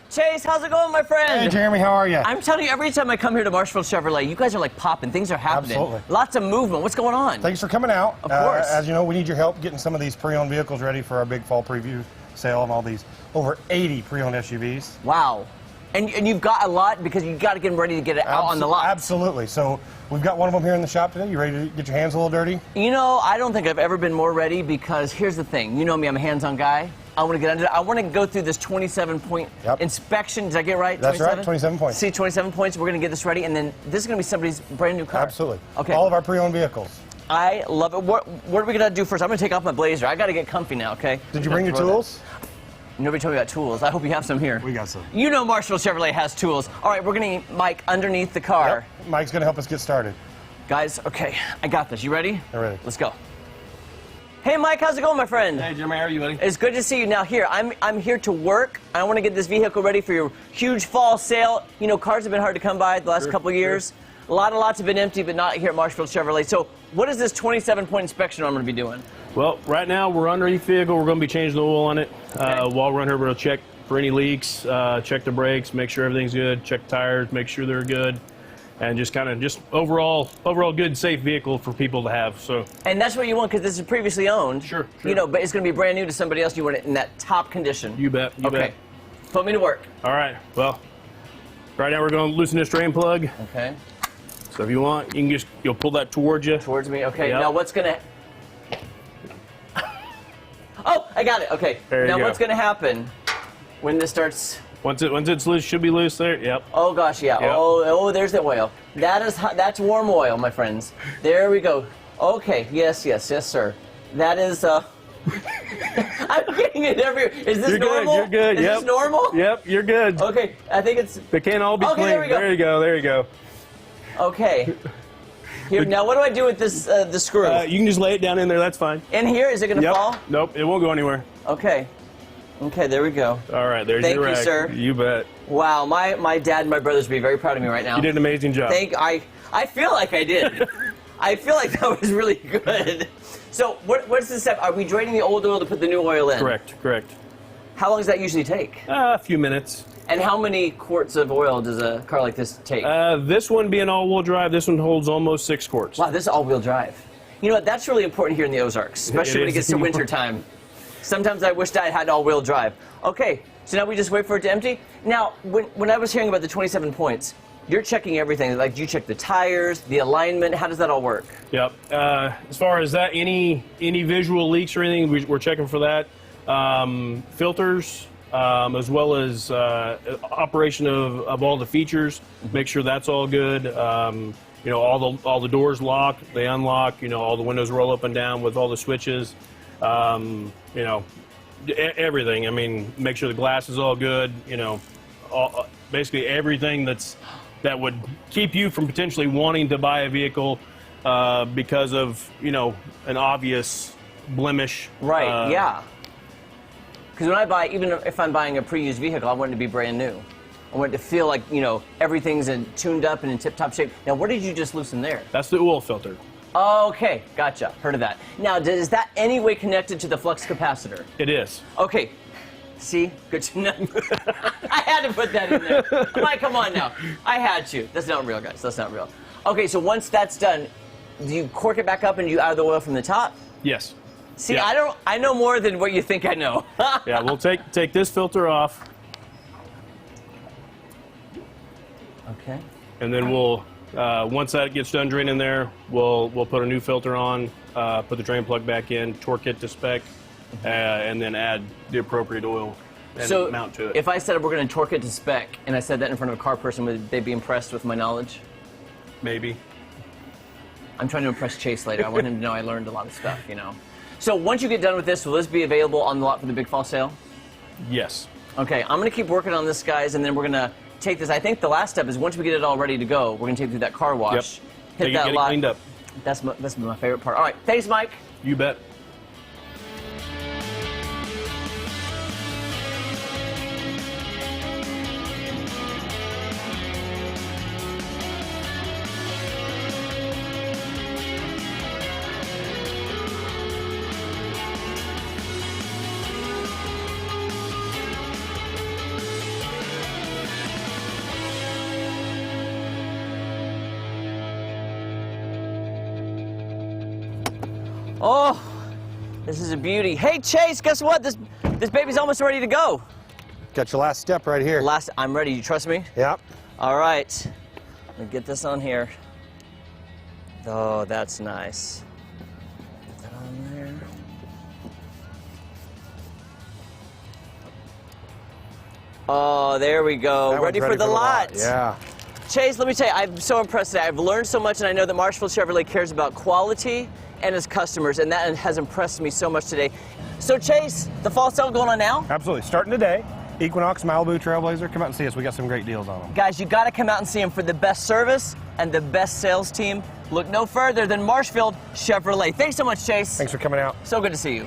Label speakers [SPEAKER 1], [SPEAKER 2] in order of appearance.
[SPEAKER 1] Chase, how's it going, my friend?
[SPEAKER 2] Hey, Jeremy, how are you?
[SPEAKER 1] I'm telling you, every time I come here to Marshfield Chevrolet, you guys are like popping. Things are happening.
[SPEAKER 2] Absolutely.
[SPEAKER 1] Lots of movement. What's going on?
[SPEAKER 2] Thanks for coming out.
[SPEAKER 1] Of course.
[SPEAKER 2] As you know, we need your help getting some of these pre-owned vehicles ready for our big fall preview sale and all these over 80 pre-owned SUVs.
[SPEAKER 1] Wow. And you've got a lot because you got to get them ready to get it out on the lot.
[SPEAKER 2] Absolutely. So we've got one of them here in the shop today. You ready to get your hands a little dirty?
[SPEAKER 1] You know, I don't think I've ever been more ready because here's the thing. You know me, I'm a hands-on guy. I want to get under it. I want to go through this 27-point inspection. Did I get it right?
[SPEAKER 2] That's 27? Right, 27 points.
[SPEAKER 1] See, 27 points. We're going to get this ready, and then this is going to be somebody's brand new car.
[SPEAKER 2] Absolutely.
[SPEAKER 1] Okay.
[SPEAKER 2] All of our pre-owned vehicles.
[SPEAKER 1] I love it. What are we going to do first? I'm going to take off my blazer. I got to get comfy now, okay?
[SPEAKER 2] Did you bring your tools?
[SPEAKER 1] Nobody told me about tools. I hope you have some here.
[SPEAKER 2] We got some.
[SPEAKER 1] You know Marshfield Chevrolet has tools. All right, we're going to need Mike underneath the car.
[SPEAKER 2] Yep. Mike's going to help us get started.
[SPEAKER 1] Guys, okay, I got this. You ready?
[SPEAKER 2] I'm ready.
[SPEAKER 1] Let's go. Hey, Mike, how's it going, my friend?
[SPEAKER 3] Hey, Jeremy, how are you, buddy?
[SPEAKER 1] It's good to see you. Now, here, I'm here to work. I want to get this vehicle ready for your huge fall sale. You know, cars have been hard to come by the last couple of years. Sure. Lots have been empty, but not here at Marshfield Chevrolet. So what is this 27-point inspection I'm going to be doing?
[SPEAKER 3] Well, right now, we're underneath the vehicle. We're going to be changing the oil on it. Okay. While we're on here, we're going to check for any leaks, check the brakes, make sure everything's good, check the tires, make sure they're good. And just kind of overall good, safe vehicle for people to have. So. And
[SPEAKER 1] that's what you want because this is previously owned.
[SPEAKER 3] Sure.
[SPEAKER 1] You know, but it's going to be brand new to somebody else. You want it in that top condition.
[SPEAKER 3] You bet. You bet.
[SPEAKER 1] Put me to work.
[SPEAKER 3] All right. Well, right now we're going to loosen this drain plug.
[SPEAKER 1] Okay.
[SPEAKER 3] So if you want, you'll pull that towards you.
[SPEAKER 1] Towards me. Okay.
[SPEAKER 3] Yep.
[SPEAKER 1] Now what's going to? Oh, I got it. Okay.
[SPEAKER 3] There you go.
[SPEAKER 1] Now what's going to happen when this starts?
[SPEAKER 3] Once it's loose, should be loose there. Yep.
[SPEAKER 1] Oh gosh, yeah. Yep. Oh, there's the oil. That's warm oil, my friends. There we go. Okay. Yes, sir. That is. I'm getting it everywhere. Is this normal?
[SPEAKER 3] You're good.
[SPEAKER 1] Is this normal?
[SPEAKER 3] Yep. You're good.
[SPEAKER 1] Okay. I think it's.
[SPEAKER 3] They can't all be clean.
[SPEAKER 1] There we go.
[SPEAKER 3] There you go.
[SPEAKER 1] Okay. Here, now what do I do with this the screw?
[SPEAKER 3] You can just lay it down in there. That's fine.
[SPEAKER 1] In here? Is it going to fall?
[SPEAKER 3] Nope. It won't go anywhere.
[SPEAKER 1] Okay. Okay, there we go.
[SPEAKER 3] All right, there's your rack.
[SPEAKER 1] Thank you, sir.
[SPEAKER 3] You bet.
[SPEAKER 1] Wow, my dad and my brothers would be very proud of me right now.
[SPEAKER 3] You did an amazing job.
[SPEAKER 1] I feel like I did. I feel like that was really good. So what's the step? Are we draining the old oil to put the new oil in?
[SPEAKER 3] Correct.
[SPEAKER 1] How long does that usually take?
[SPEAKER 3] A few minutes.
[SPEAKER 1] And how many quarts of oil does a car like this take?
[SPEAKER 3] This one being all-wheel drive, this one holds almost 6 quarts.
[SPEAKER 1] Wow, this is all-wheel drive. You know what? That's really important here in the Ozarks, especially when it gets to winter time. Sometimes I wished I had all-wheel drive. Okay, so now we just wait for it to empty. Now, when I was hearing about the 27 points, you're checking everything. Like, do you check the tires, the alignment? How does that all work?
[SPEAKER 3] Yep. As far as that, any visual leaks or anything, we're checking for that. Filters, as well as operation of all the features. Make sure that's all good. You know, all the doors lock, they unlock. You know, all the windows roll up and down with all the switches. You know, everything. I mean, make sure the glass is all good. You know, basically everything that would keep you from potentially wanting to buy a vehicle because of, you know, an obvious blemish.
[SPEAKER 1] Right. Yeah. Because when I buy, even if I'm buying a pre-used vehicle, I want it to be brand new. I want it to feel like, you know, everything's tuned up and in tip-top shape. Now, what did you just loosen there?
[SPEAKER 3] That's the oil filter.
[SPEAKER 1] Okay, gotcha. Heard of that. Now, is that any way connected to the flux capacitor?
[SPEAKER 3] It is.
[SPEAKER 1] Okay. See? Good to know. I had to put that in there. Mike, come on now. I had to. That's not real, guys. That's not real. Okay, so once that's done, do you cork it back up and you out of the oil from the top?
[SPEAKER 3] Yes.
[SPEAKER 1] See, yeah. I know more than what you think I know.
[SPEAKER 3] Yeah, we'll take this filter off.
[SPEAKER 1] Okay.
[SPEAKER 3] And then we'll, once that gets done draining there, we'll put a new filter on, put the drain plug back in, torque it to spec, and then add the appropriate oil and mount to it.
[SPEAKER 1] If I said we're going to torque it to spec, and I said that in front of a car person, would they be impressed with my knowledge?
[SPEAKER 3] Maybe.
[SPEAKER 1] I'm trying to impress Chase later. I want him to know I learned a lot of stuff, you know. So once you get done with this, will this be available on the lot for the big fall sale?
[SPEAKER 3] Yes.
[SPEAKER 1] Okay, I'm going to keep working on this, guys, and then we're going to take this. I think the last step is once we get it all ready to go, we're going to take it through that car wash.
[SPEAKER 3] Yep.
[SPEAKER 1] Hit that
[SPEAKER 3] get
[SPEAKER 1] lot.
[SPEAKER 3] It cleaned up.
[SPEAKER 1] That's my favorite part. All right, thanks, Mike.
[SPEAKER 3] You bet.
[SPEAKER 1] Oh, this is a beauty. Hey, Chase, guess what? This baby's almost ready to go.
[SPEAKER 2] Got your last step right here.
[SPEAKER 1] I'm ready. You trust me?
[SPEAKER 2] Yep.
[SPEAKER 1] All right. Let me get this on here. Oh, that's nice. Put that on there. Oh, there we go.
[SPEAKER 2] That
[SPEAKER 1] Ready
[SPEAKER 2] one's
[SPEAKER 1] for the lot.
[SPEAKER 2] Yeah.
[SPEAKER 1] Chase, let me tell you, I'm so impressed today. I've learned so much, and I know that Marshfield Chevrolet cares about quality and its customers, and that has impressed me so much today. So, Chase, the fall sale going on now?
[SPEAKER 2] Absolutely. Starting today. Equinox, Malibu, Trailblazer. Come out and see us. We got some great deals on them.
[SPEAKER 1] Guys, you got to come out and see them for the best service and the best sales team. Look no further than Marshfield Chevrolet. Thanks so much, Chase.
[SPEAKER 2] Thanks for coming out.
[SPEAKER 1] So good to see you.